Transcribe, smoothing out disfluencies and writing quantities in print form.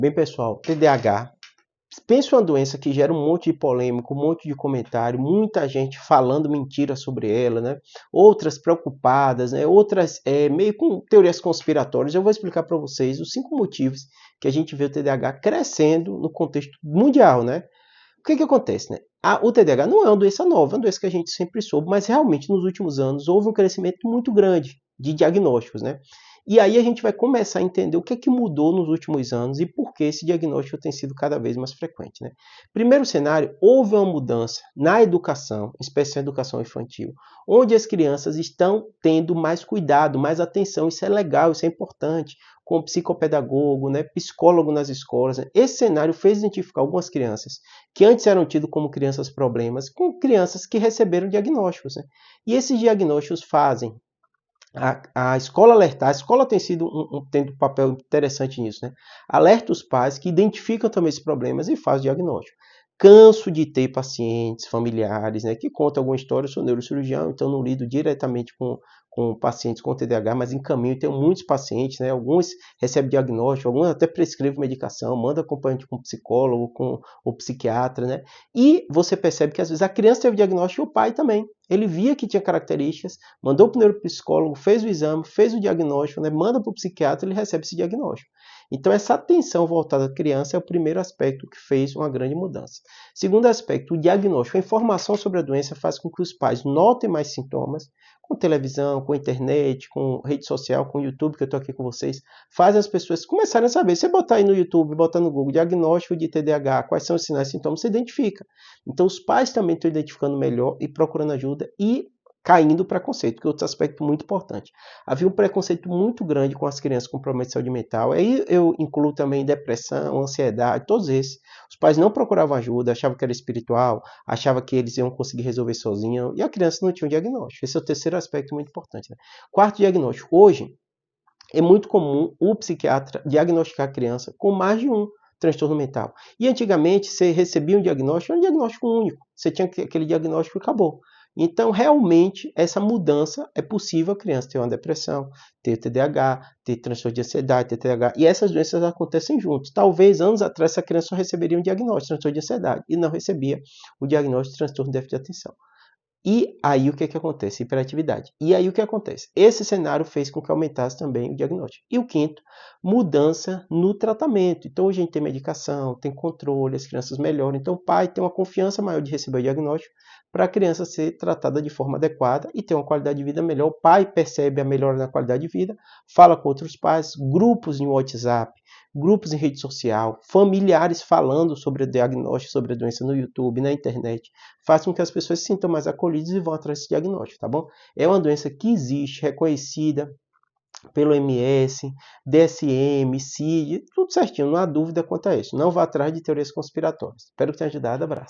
Bem, pessoal, TDAH, pensa uma doença que gera um monte de polêmica, um monte de comentário, muita gente falando mentira sobre ela, né? Outras preocupadas, né? Outras meio com teorias conspiratórias. Eu vou explicar para vocês os 5 motivos que a gente vê o TDAH crescendo no contexto mundial, né? O que acontece, né? O TDAH não é uma doença nova, é uma doença que a gente sempre soube, mas realmente nos últimos anos houve um crescimento muito grande de diagnósticos, né? E aí a gente vai começar a entender o que é que mudou nos últimos anos e por que esse diagnóstico tem sido cada vez mais frequente, né? Primeiro cenário, houve uma mudança na educação, em especial na educação infantil, onde as crianças estão tendo mais cuidado, mais atenção. Isso é legal, isso é importante, com psicopedagogo, né, psicólogo nas escolas. Né? Esse cenário fez identificar algumas crianças que antes eram tidas como crianças problemas, com crianças que receberam diagnósticos. Né? E esses diagnósticos fazem a escola alertar, a escola tem sido tendo um papel interessante nisso, né? Alerta os pais que identificam também esses problemas e faz o diagnóstico. Canso de ter pacientes, familiares, né, que contam alguma história. Eu sou neurocirurgião, então não lido diretamente com pacientes com TDAH, mas encaminho, tenho muitos pacientes, né, alguns recebem diagnóstico, alguns até prescrevem medicação, manda acompanhante com o psicólogo, com o psiquiatra, né, e você percebe que às vezes a criança teve diagnóstico e o pai também. Ele via que tinha características, mandou para o neuropsicólogo, fez o exame, fez o diagnóstico, né, manda para o psiquiatra, ele recebe esse diagnóstico. Então, essa atenção voltada à criança é o primeiro aspecto que fez uma grande mudança. Segundo aspecto, o diagnóstico. A informação sobre a doença faz com que os pais notem mais sintomas, com televisão, com internet, com rede social, com YouTube, que eu estou aqui com vocês, faz as pessoas começarem a saber. Se você botar aí no YouTube, botar no Google, diagnóstico de TDAH, quais são os sinais e sintomas, você identifica. Então, os pais também estão identificando melhor e procurando ajuda e caindo o preconceito, que é outro aspecto muito importante. Havia um preconceito muito grande com as crianças com problema de saúde mental. Aí eu incluo também depressão, ansiedade, todos esses. Os pais não procuravam ajuda, achavam que era espiritual, achavam que eles iam conseguir resolver sozinhos, e a criança não tinha um diagnóstico. Esse é o terceiro aspecto muito importante. Né? Quarto diagnóstico. Hoje, é muito comum o psiquiatra diagnosticar a criança com mais de um transtorno mental. E antigamente, você recebia um diagnóstico, era um diagnóstico único. Você tinha aquele diagnóstico e acabou. Então, realmente, essa mudança é possível a criança ter uma depressão, ter TDAH, ter transtorno de ansiedade, ter TDAH. E essas doenças acontecem juntos. Talvez, anos atrás, essa criança só receberia um diagnóstico de transtorno de ansiedade e não recebia o diagnóstico de transtorno de déficit de atenção. E aí o que acontece? Hiperatividade. E aí o que acontece? Esse cenário fez com que aumentasse também o diagnóstico. E o quinto, mudança no tratamento. Então hoje a gente tem medicação, tem controle, as crianças melhoram. Então o pai tem uma confiança maior de receber o diagnóstico para a criança ser tratada de forma adequada e ter uma qualidade de vida melhor. O pai percebe a melhora na qualidade de vida, fala com outros pais, grupos no WhatsApp, grupos em rede social, familiares falando sobre o diagnóstico, sobre a doença no YouTube, na internet, faz com que as pessoas se sintam mais acolhidas e vão atrás desse diagnóstico, tá bom? É uma doença que existe, reconhecida pelo MS, DSM, CID, tudo certinho, não há dúvida quanto a isso. Não vá atrás de teorias conspiratórias. Espero que tenha ajudado, abraço.